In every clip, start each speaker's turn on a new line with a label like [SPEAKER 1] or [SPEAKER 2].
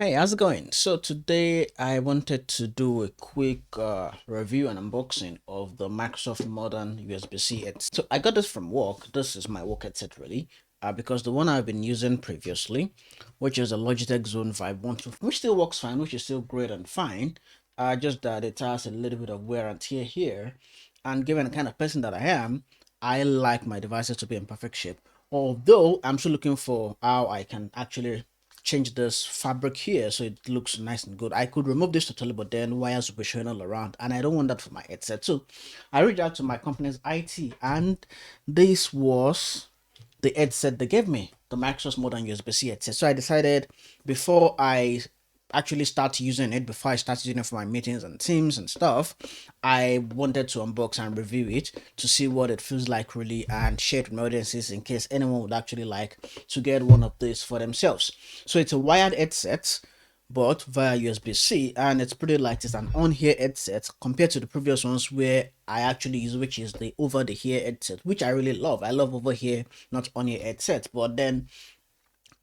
[SPEAKER 1] Hey, how's it going? So today I wanted to do a quick review and unboxing of the Microsoft Modern USB-C headset. So I got this from work. This is my work headset really, because the one I've been using previously, which is a Logitech Zone Vibe 125, which still works fine, which is still great and fine. Just that it has a little bit of wear and tear here. And given the kind of person that I am, I like my devices to be in perfect shape. Although I'm still looking for how I can actually change this fabric here so it looks nice and good. I could remove this totally, but then wires will be showing all around, and I don't want that for my headset. So I reached out to my company's IT, and this was the headset they gave me, the Microsoft Modern USB-C headset. So I decided before I actually start using it, before I start using it for my meetings and Teams and stuff, I wanted to unbox and review it to see what it feels like really and share it with my audiences in case anyone would actually like to get one of these for themselves. So it's a wired headset but via USB-C, and it's pretty light. It's an on-ear headset compared to the previous ones where I actually use, which is the over-the-ear headset, which I really love. I love over-ear, not on-ear headset. But then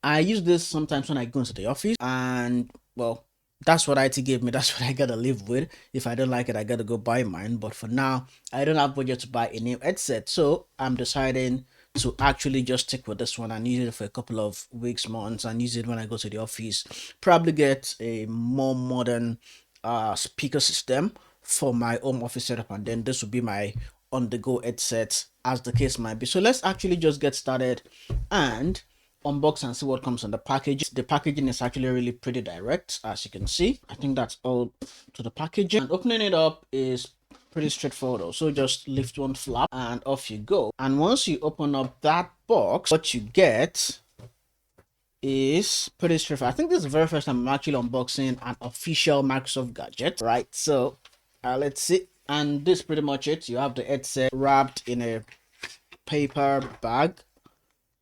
[SPEAKER 1] I use this sometimes when I go into the office, and well, that's what IT gave me. That's what I gotta live with. If I don't like it, I gotta go buy mine. But for now, I don't have budget to buy a new headset, so I'm deciding to actually just stick with this one and use it for a couple of weeks, months, and use it when I go to the office. Probably get a more modern speaker system for my home office setup, and then this will be my on-the-go headset, as the case might be. So let's actually just get started and unbox and see what comes on the package. The packaging is actually really pretty direct, as you can see. I think that's all to the packaging. And opening it up is pretty straightforward also. Just lift one flap and off you go. And once you open up that box, what you get is pretty straightforward. I think this is the very first time I'm actually unboxing an official Microsoft gadget, right? So let's see. And this is pretty much it. You have the headset wrapped in a paper bag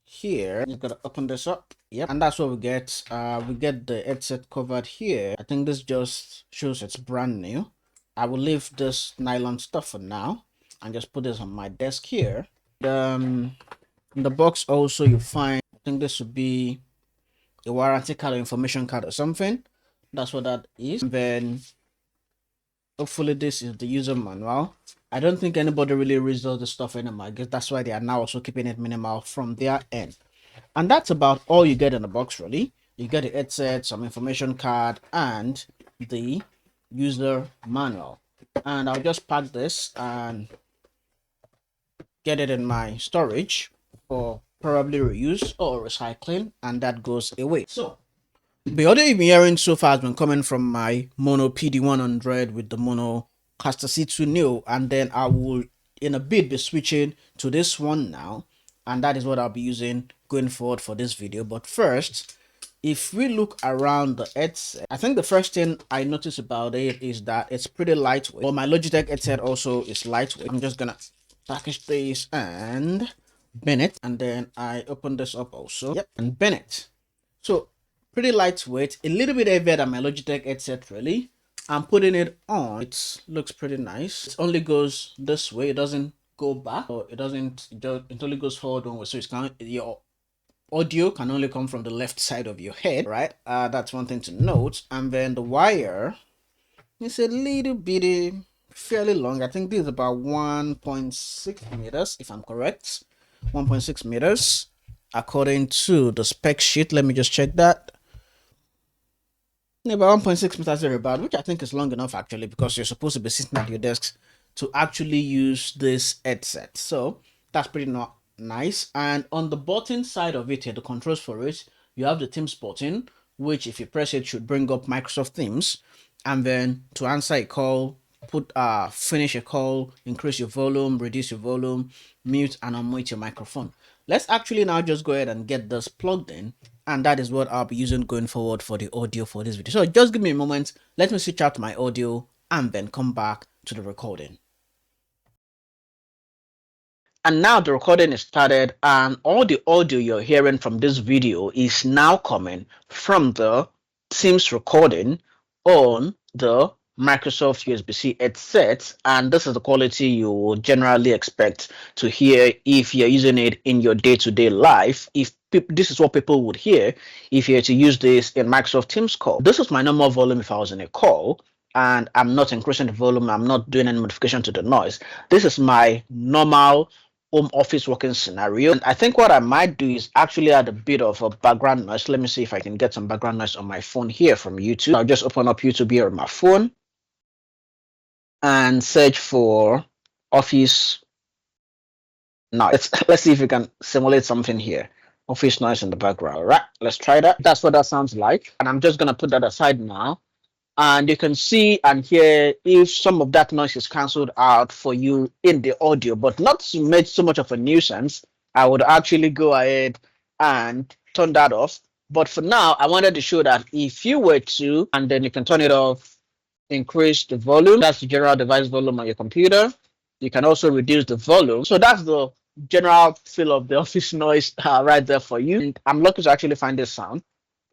[SPEAKER 1] here. You gotta open this up. Yep, and that's what we get. We get the headset covered here. I think this just shows it's brand new. I will leave this nylon stuff for now and just put this on my desk here. In the box also you find, I think this would be a warranty card or information card or something. That's what that is. And then hopefully this is the user manual. I don't think anybody really reads all the stuff anymore. I guess that's why they are now also keeping it minimal from their end. And that's about all you get in the box really. You get the headset, some information card, and the user manual. And I'll just pack this and get it in my storage for probably reuse or recycling, and that goes away. So the audio you've been hearing so far has been coming from my Mono PD100 with the Mono Caster C2 Neo, and then I will in a bit be switching to this one now, and that is what I'll be using going forward for this video. But first, if we look around the headset, I think the first thing I notice about it is that it's pretty lightweight. Well, my Logitech headset also is lightweight. I'm just gonna package this and bin it, and then I open this up also. Yep, and bin it. So pretty lightweight, a little bit heavier than my Logitech headset really. I'm putting it on. It looks pretty nice. It only goes this way. It doesn't go back, or it doesn't. It only goes forward one way. So it's kind of, your audio can only come from the left side of your head, right? That's one thing to note. And then the wire is a little bitty, fairly long. I think this is about 1.6 meters, if I'm correct. 1.6 meters according to the spec sheet. Let me just check that. About 1.6 meters thereabout, which I think is long enough actually, because you're supposed to be sitting at your desk to actually use this headset. So that's pretty not nice. And on the button side of it here, the controls for it, you have the Teams button, which if you press it should bring up Microsoft Teams. And then to answer a call, finish a call, increase your volume, reduce your volume, mute and unmute your microphone. Let's actually now just go ahead and get this plugged in, and that is what I'll be using going forward for the audio for this video. So just give me a moment, let me switch out my audio and then come back to the recording. And now the recording is started, and all the audio you're hearing from this video is now coming from the Teams recording on the Microsoft USB-C headset, and this is the quality you would generally expect to hear if you're using it in your day-to-day life. If this is what people would hear if you were to use this in Microsoft Teams call. This is my normal volume if I was in a call and I'm not increasing the volume, I'm not doing any modification to the noise. This is my normal home office working scenario. And I think what I might do is actually add a bit of a background noise. Let me see if I can get some background noise on my phone here from YouTube. I'll just open up YouTube here on my phone and search for office noise. Let's see if we can simulate something here. Office noise in the background. All right, let's try that. That's what that sounds like. And I'm just going to put that aside now. And you can see and hear if some of that noise is cancelled out for you in the audio, but not to make so much of a nuisance. I would actually go ahead and turn that off. But for now, I wanted to show that if you were to, and then you can turn it off, increase the volume. That's the general device volume on your computer. You can also reduce the volume. So that's the general feel of the office noise right there for you. And I'm lucky to actually find this sound.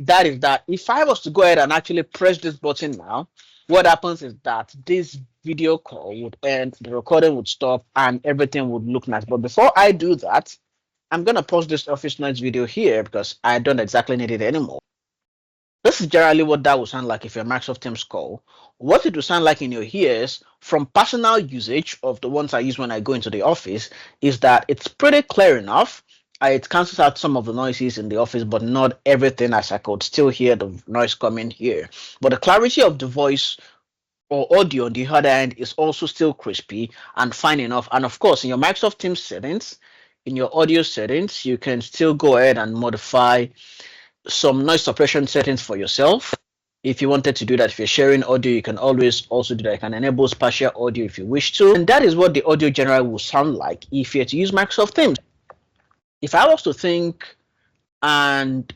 [SPEAKER 1] That is that if I was to go ahead and actually press this button now, what happens is that this video call would end, the recording would stop, and everything would look nice. But before I do that, I'm going to pause this office noise video here because I don't exactly need it anymore. This is generally what that would sound like if you're a Microsoft Teams call. What it will sound like in your ears from personal usage of the ones I use when I go into the office is that it's pretty clear enough. It cancels out some of the noises in the office, but not everything, as I could still hear the noise coming here. But the clarity of the voice or audio on the other end is also still crispy and fine enough. And of course, in your Microsoft Teams settings, in your audio settings, you can still go ahead and modify some noise suppression settings for yourself. If you wanted to do that, if you're sharing audio, you can always also do that. You can enable spatial audio if you wish to. And that is what the audio generally will sound like if you're to use Microsoft Teams. If I was to think and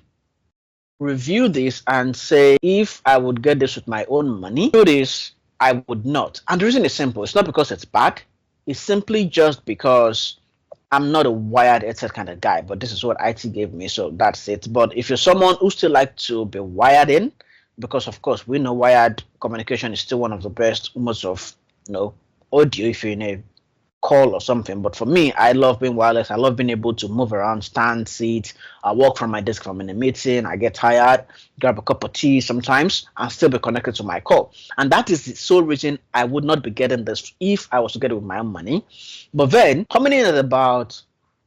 [SPEAKER 1] review this and say, if I would get this with my own money, do this, I would not. And the reason is simple. It's not because it's bad. It's simply just because I'm not a wired headset kind of guy, but this is what IT gave me, so that's it. But if you're someone who still like to be wired in, because of course we know wired communication is still one of the best modes of audio if you're in a call or something. But for me, I love being wireless. I love being able to move around, stand, sit, I walk from my desk from in a meeting, I get tired, grab a cup of tea sometimes, and still be connected to my call. And that is the sole reason I would not be getting this if I was to get it with my own money. But then coming in at about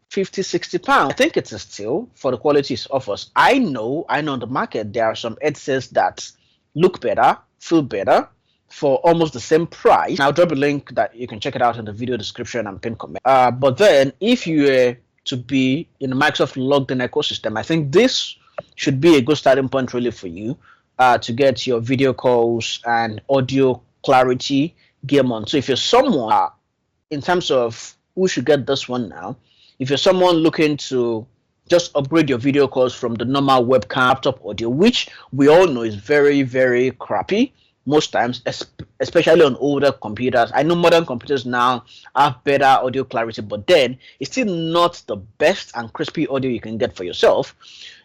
[SPEAKER 1] 50-60 pounds, I think it's a steal for the quality it offers. I know on the market there are some headsets that look better, feel better, for almost the same price. I'll drop a link that you can check it out in the video description and pin comment. But then if you were to be in the Microsoft logged in ecosystem, I think this should be a good starting point really for you to get your video calls and audio clarity game on. So if you're someone in terms of who should get this one now, if you're someone looking to just upgrade your video calls from the normal webcam laptop audio, which we all know is very, very crappy most times, especially on older computers. I know modern computers now have better audio clarity, but then it's still not the best and crispy audio you can get for yourself.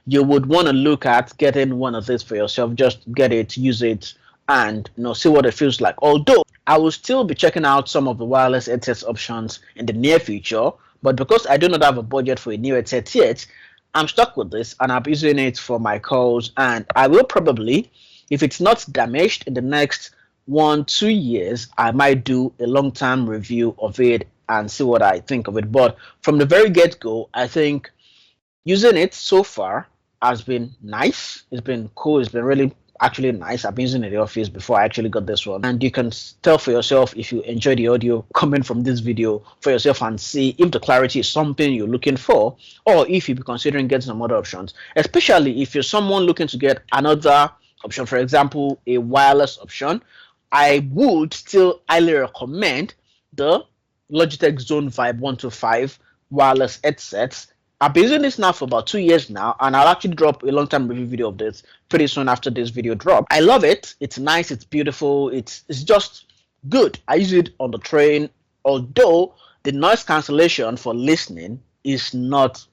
[SPEAKER 1] You would want to look at getting one of these for yourself. Just get it, use it, and see what it feels like. Although I will still be checking out some of the wireless headsets options in the near future, but because I do not have a budget for a new headset yet, I'm stuck with this and I'm using it for my calls. And I will probably, if it's not damaged in the next 1-2 years, I might do a long-term review of it and see what I think of it. But from the very get-go, I think using it so far has been nice. It's been cool. It's been really actually nice. I've been using it in the office before I actually got this one. And you can tell for yourself if you enjoy the audio coming from this video for yourself and see if the clarity is something you're looking for, or if you'll be considering getting some other options, especially if you're someone looking to get another option, for example, a wireless option. I would still highly recommend the Logitech Zone Vibe 125 wireless headsets. I've been using this now for about 2 years now, and I'll actually drop a long-term review video of this pretty soon after this video drop. I love it. It's nice. It's beautiful. It's just good. I use it on the train, although the noise cancellation for listening is not,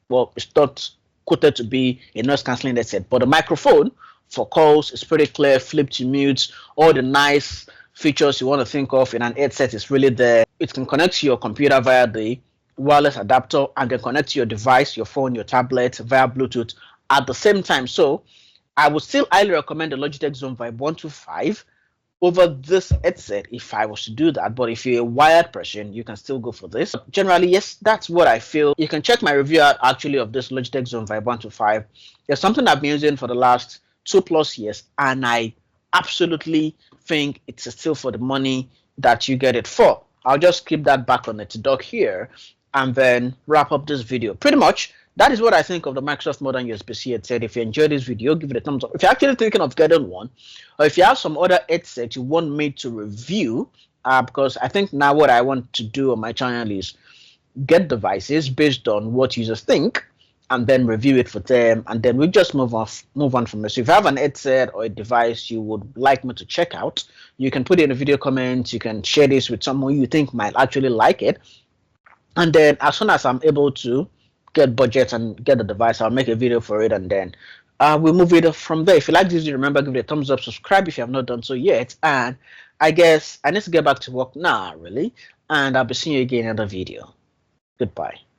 [SPEAKER 1] well, it's not quoted to be a noise cancelling headset, but the microphone for calls is pretty clear, flip to mute, all the nice features you want to think of in an headset is really there. It can connect to your computer via the wireless adapter and then connect to your device, your phone, your tablet via Bluetooth at the same time. So I would still highly recommend the Logitech Zone Vibe 125 over this headset if I was to do that. But if you're a wired person, you can still go for this. Generally, yes, that's what I feel. You can check my review out actually of this Logitech Zone Vibe 125. It's something I've been using for the last 2+ years, and I absolutely think it's still for the money that you get it for. I'll just keep that back on the dock here and then wrap up this video. Pretty much, that is what I think of the Microsoft Modern USB-C headset. If you enjoyed this video, give it a thumbs up. If you're actually thinking of getting one, or if you have some other headset you want me to review, because I think now what I want to do on my channel is get devices based on what users think and then review it for them, and then we just move on from this. So if you have an headset or a device you would like me to check out, you can put it in the video comments. You can share this with someone you think might actually like it, and then as soon as I'm able to get budget and get the device, I'll make a video for it, and then we'll move it from there. If you like this video, remember, give it a thumbs up, subscribe if you have not done so yet, and I guess I need to get back to work now, really, and I'll be seeing you again in another video. Goodbye.